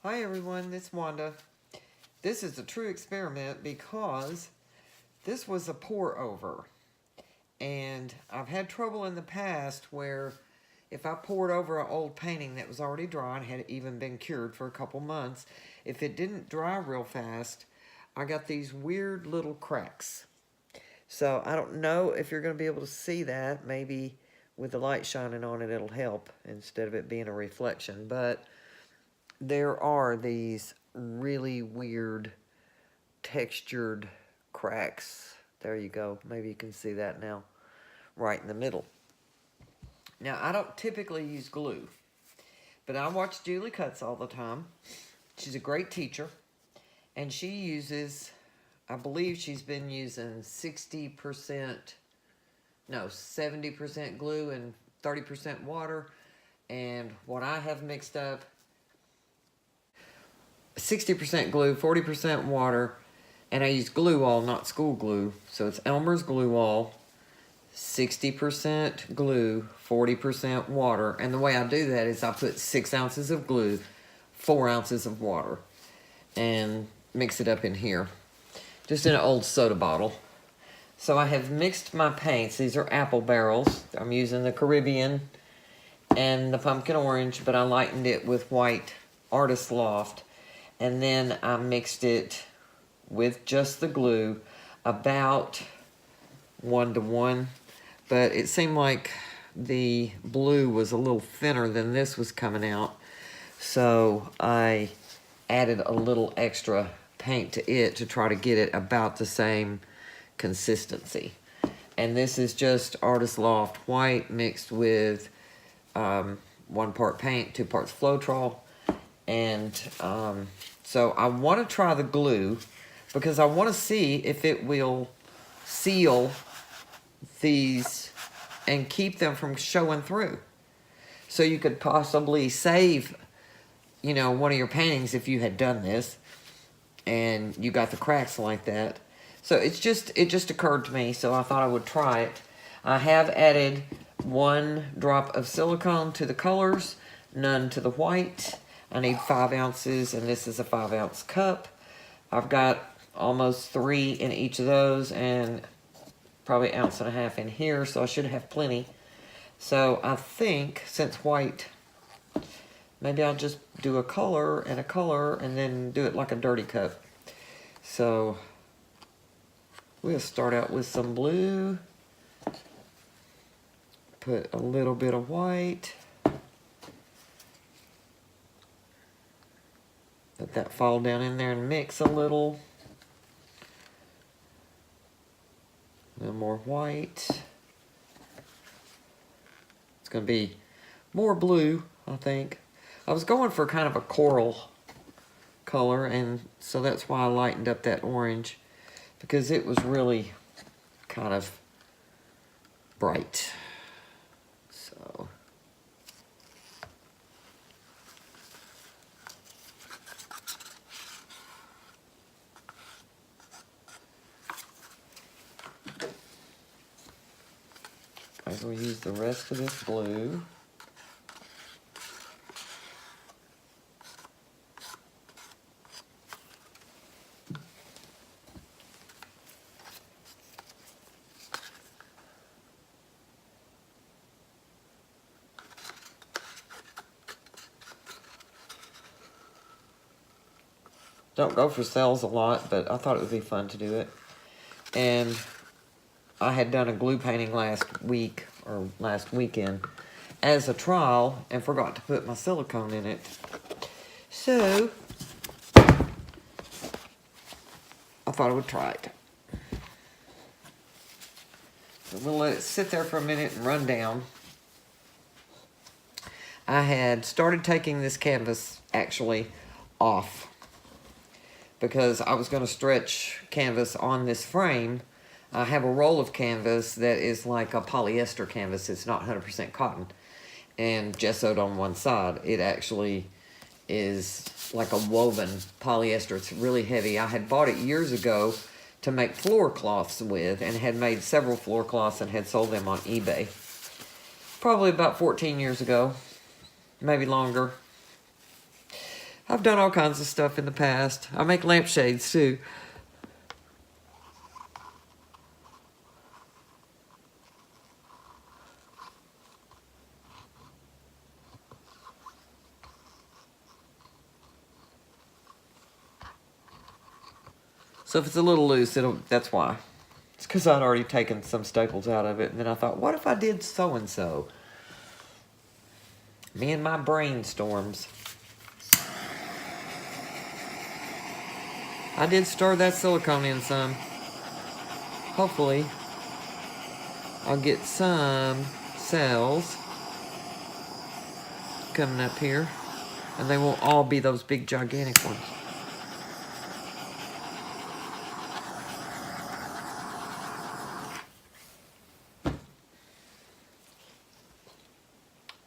Hi everyone, it's Wanda. This is a true experiment because this was a pour over. And I've had trouble in the past where if I poured over an old painting that was already dry and had even been cured for a couple months, if it didn't dry real fast, I got these weird little cracks. So I don't know if you're going to be able to see that. Maybe with the light shining on it, it'll help instead of it being a reflection. But there are these really weird textured cracks. There you go. Maybe you can see that now, right in the middle. Now, I don't typically use glue, but I watch Julie Cuts all the time. She's a great teacher, and she uses, I believe she's been using 70% glue and 30% water. And what I have mixed up, 60% glue, 40% water, and I use GlueAll, not school glue. So it's Elmer's GlueAll, 60% glue, 40% water. And the way I do that is I put 6 ounces of glue, 4 ounces of water, and mix it up in here, just in an old soda bottle. So I have mixed my paints. These are apple barrels. I'm using the Caribbean and the pumpkin orange, but I lightened it with white Artist Loft. And then I mixed it with just the glue, about 1:1. But it seemed like the blue was a little thinner than this was coming out. So I added a little extra paint to it to try to get it about the same consistency. And this is just Artist Loft White mixed with 1 part paint, 2 parts Floetrol. And so I want to try the glue because I want to see if it will seal these and keep them from showing through. So you could possibly save, one of your paintings if you had done this and you got the cracks like that. So it just occurred to me, so I thought I would try it. I have added 1 drop of silicone to the colors, none to the white. I need 5 ounces, and this is a 5-ounce cup. I've got almost 3 in each of those, and probably 1.5 ounces in here, so I should have plenty. So I think, since white, maybe I'll just do a color, and then do it like a dirty cup. So we'll start out with some blue. Put a little bit of white. Let that fall down in there and mix a little. A little more white. It's going to be more blue, I think. I was going for kind of a coral color, and so that's why I lightened up that orange, because it was really kind of bright. So I will use the rest of this blue. Don't go for cells a lot, but I thought it would be fun to do it. And I had done a glue painting last week, or last weekend, as a trial, and forgot to put my silicone in it. So I thought I would try it. So we'll let it sit there for a minute and run down. I had started taking this canvas actually off because I was going to stretch canvas on this frame. I have a roll of canvas that is like a polyester canvas. It's not 100% cotton and gessoed on one side. It actually is like a woven polyester. It's really heavy. I had bought it years ago to make floor cloths with, and had made several floor cloths and had sold them on eBay. Probably about 14 years ago, maybe longer. I've done all kinds of stuff in the past. I make lampshades too. So if it's a little loose, that's why. It's because I'd already taken some staples out of it, and then I thought, what if I did so-and-so? Me and my brainstorms. I did stir that silicone in some. Hopefully, I'll get some cells coming up here, and they won't all be those big gigantic ones.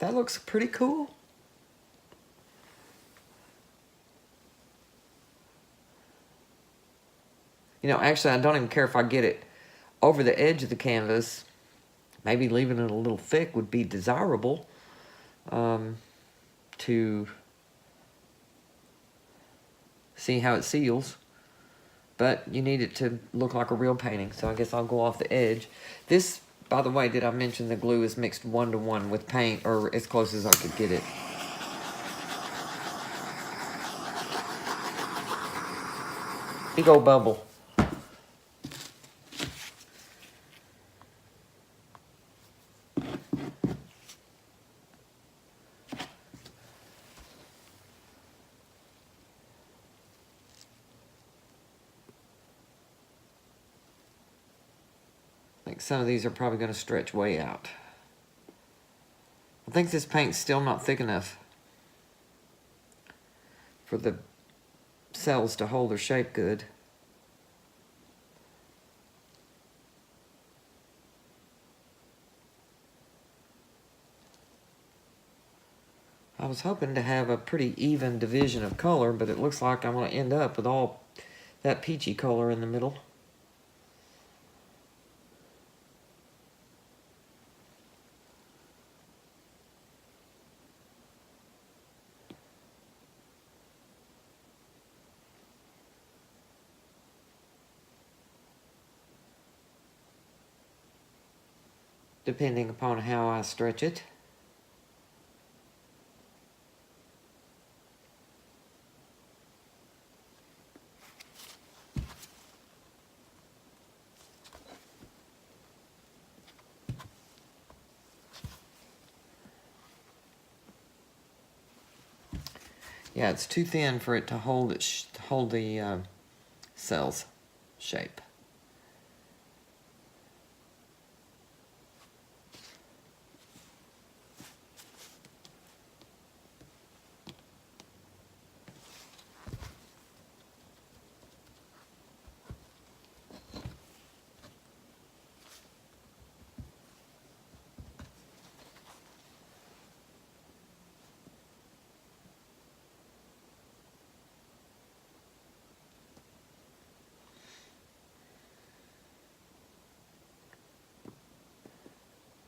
That looks pretty cool. You know, actually, I don't even care if I get it over the edge of the canvas. Maybe leaving it a little thick would be desirable to see how it seals. But you need it to look like a real painting, so I guess I'll go off the edge. This, by the way, did I mention the glue is mixed 1-to-1 with paint, or as close as I could get it. Big old bubble. I think some of these are probably going to stretch way out. I think this paint's still not thick enough for the cells to hold their shape good. I was hoping to have a pretty even division of color, but it looks like I'm going to end up with all that peachy color in the middle. Depending upon how I stretch it. Yeah, it's too thin for it to hold the cells shape.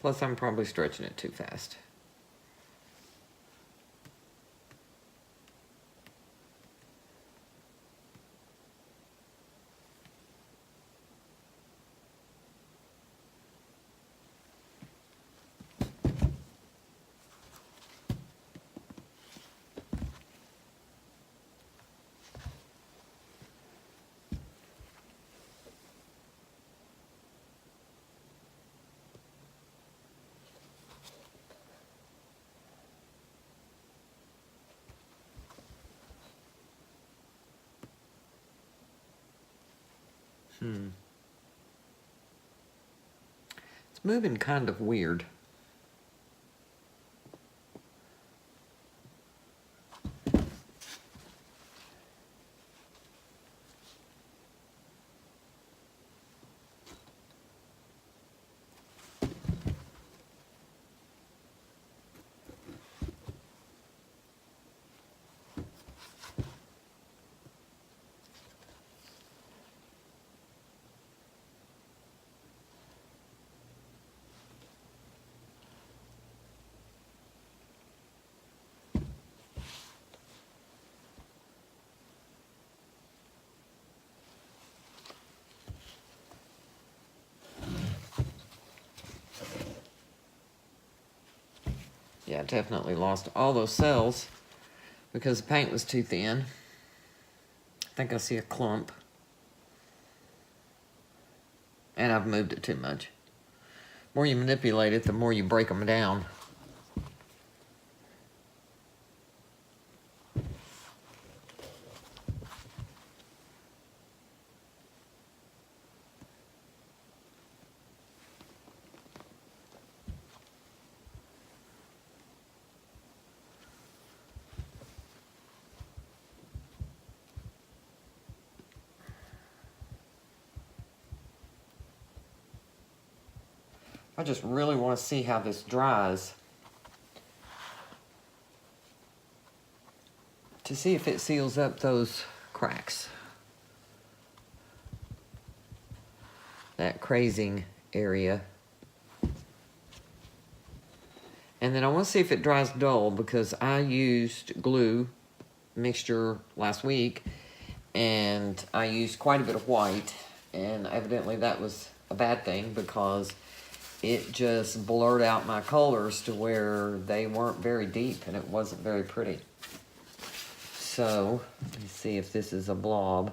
Plus, I'm probably stretching it too fast. It's moving kind of weird. Yeah, definitely lost all those cells because the paint was too thin. I think I see a clump. And I've moved it too much. The more you manipulate it, the more you break them down. I just really want to see how this dries to see if it seals up those cracks. That crazing area. And then I want to see if it dries dull because I used glue mixture last week and I used quite a bit of white, and evidently that was a bad thing because it just blurred out my colors to where they weren't very deep and it wasn't very pretty. So, let me see if this is a blob.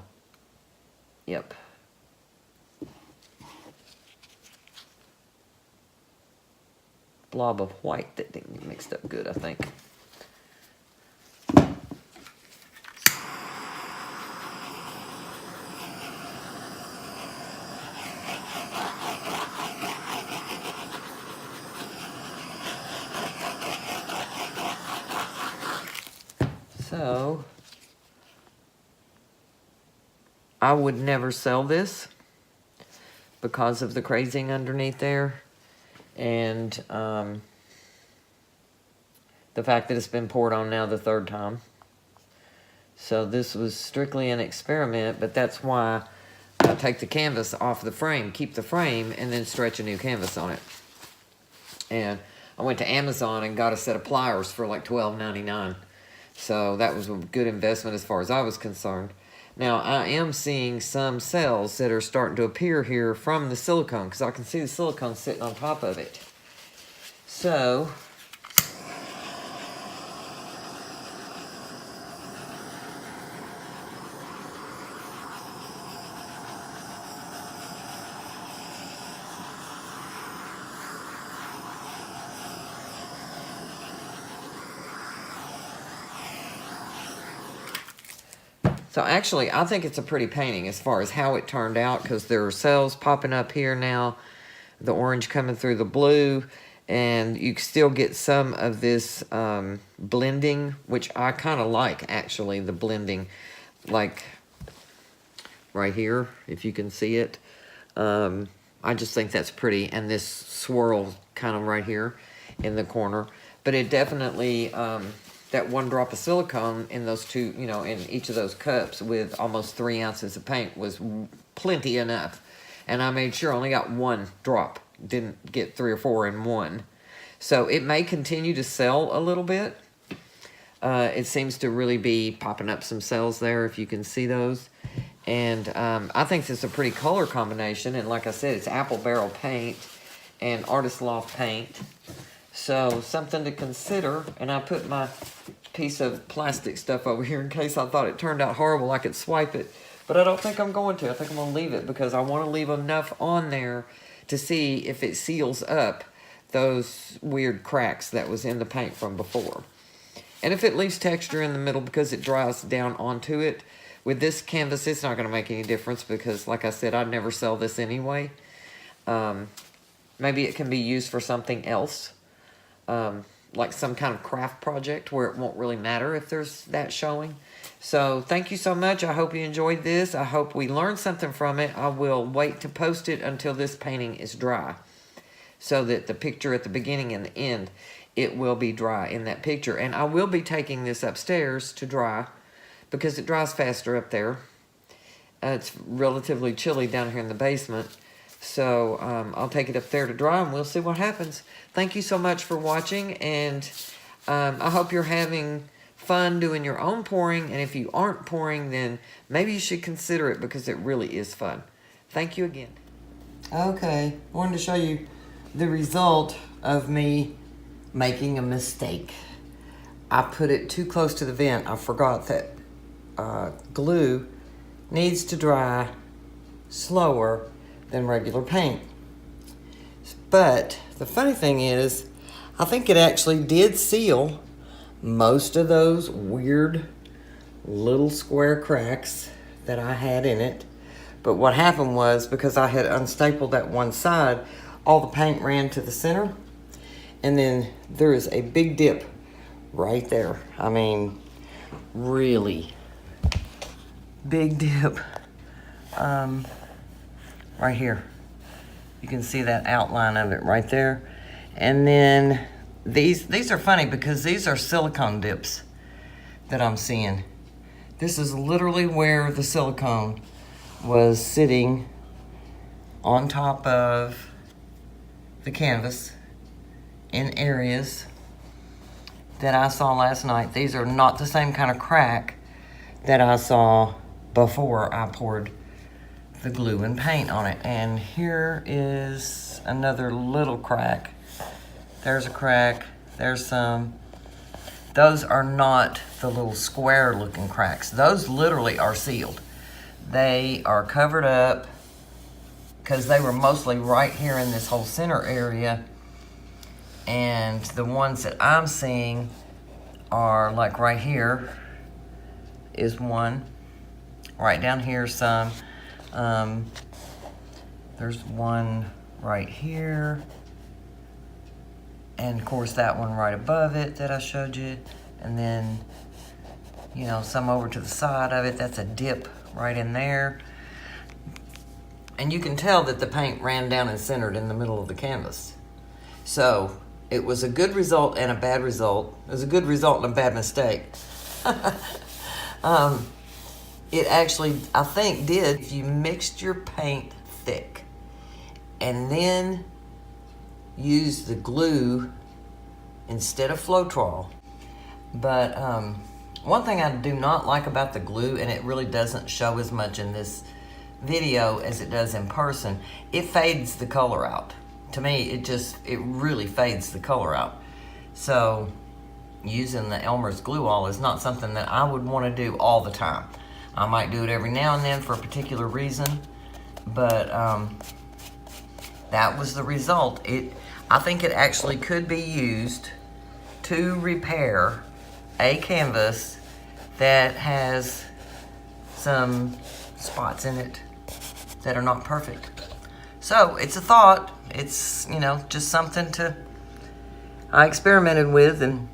Yep. Blob of white that didn't get mixed up good, I think. So, I would never sell this because of the crazing underneath there, and the fact that it's been poured on now the third time. So this was strictly an experiment, but that's why I take the canvas off the frame, keep the frame, and then stretch a new canvas on it. And I went to Amazon and got a set of pliers for like $12.99. So that was a good investment as far as I was concerned. Now, I am seeing some cells that are starting to appear here from the silicone because I can see the silicone sitting on top of it. So, actually, I think it's a pretty painting as far as how it turned out because there are cells popping up here now, the orange coming through the blue, and you still get some of this blending, which I kind of like, actually, the blending, like right here, if you can see it. I just think that's pretty, and this swirl kind of right here in the corner. But it definitely... that one drop of silicone in those two, you know, in each of those cups with almost 3 ounces of paint was plenty enough. And I made sure I only got one drop, didn't get 3 or 4 in one. So it may continue to sell a little bit. It seems to really be popping up some cells there, if you can see those. And I think this is a pretty color combination. And like I said, it's apple barrel paint and Artist Loft paint. So, something to consider, and I put my piece of plastic stuff over here in case I thought it turned out horrible, I could swipe it. But I don't think I'm going to. I think I'm going to leave it because I want to leave enough on there to see if it seals up those weird cracks that was in the paint from before. And if it leaves texture in the middle because it dries down onto it, with this canvas, it's not going to make any difference because, like I said, I'd never sell this anyway. Maybe it can be used for something else. Like some kind of craft project where it won't really matter if there's that showing. So thank you so much. I hope you enjoyed this. I hope we learned something from it. I will wait to post it until this painting is dry so that the picture at the beginning and the end, it will be dry in that picture. And I will be taking this upstairs to dry because it dries faster up there. It's relatively chilly down here in the basement. So I'll take it up there to dry and we'll see what happens. Thank you so much for watching, and I hope you're having fun doing your own pouring, and if you aren't pouring, then maybe you should consider it because it really is fun. Thank you again. Okay, I wanted to show you the result of me making a mistake. I put it too close to the vent. I forgot that glue needs to dry slower than regular paint. But the funny thing is, I think it actually did seal most of those weird little square cracks that I had in it. But what happened was, because I had unstapled that one side, all the paint ran to the center, and then there is a big dip right there. I mean, really big dip right here. You can see that outline of it right there. And then these are funny because these are silicone dips that I'm seeing. This is literally where the silicone was sitting on top of the canvas in areas that I saw last night. These are not the same kind of crack that I saw before I poured the glue and paint on it. And here is another little crack. There's a crack, there's some. Those are not the little square looking cracks. Those literally are sealed. They are covered up because they were mostly right here in this whole center area. And the ones that I'm seeing are like right here is one. Right down here some. There's one right here. And of course that one right above it that I showed you. And then, you know, some over to the side of it. That's a dip right in there. And you can tell that the paint ran down and centered in the middle of the canvas. So it was a good result and a bad result. It was a good result and a bad mistake. It actually, I think, did. If you mixed your paint thick and then used the glue instead of Floetrol. But one thing I do not like about the glue, and it really doesn't show as much in this video as it does in person, it fades the color out. To me, it really fades the color out. So using the Elmer's GlueAll is not something that I would want to do all the time. I might do it every now and then for a particular reason, but that was the result. I think it actually could be used to repair a canvas that has some spots in it that are not perfect. So it's a thought. It's, you know, just something I experimented with, and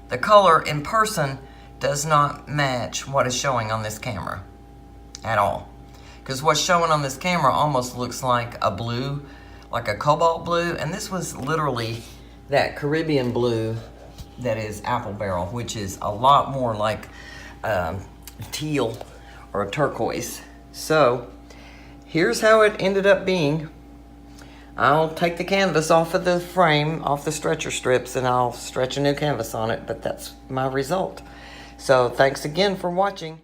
the color in person does not match what is showing on this camera at all. Because what's showing on this camera almost looks like a blue, like a cobalt blue, and this was literally that Caribbean blue that is apple barrel, which is a lot more like teal or a turquoise. So here's how it ended up being. I'll take the canvas off of the frame, off the stretcher strips, and I'll stretch a new canvas on it, but that's my result. So thanks again for watching.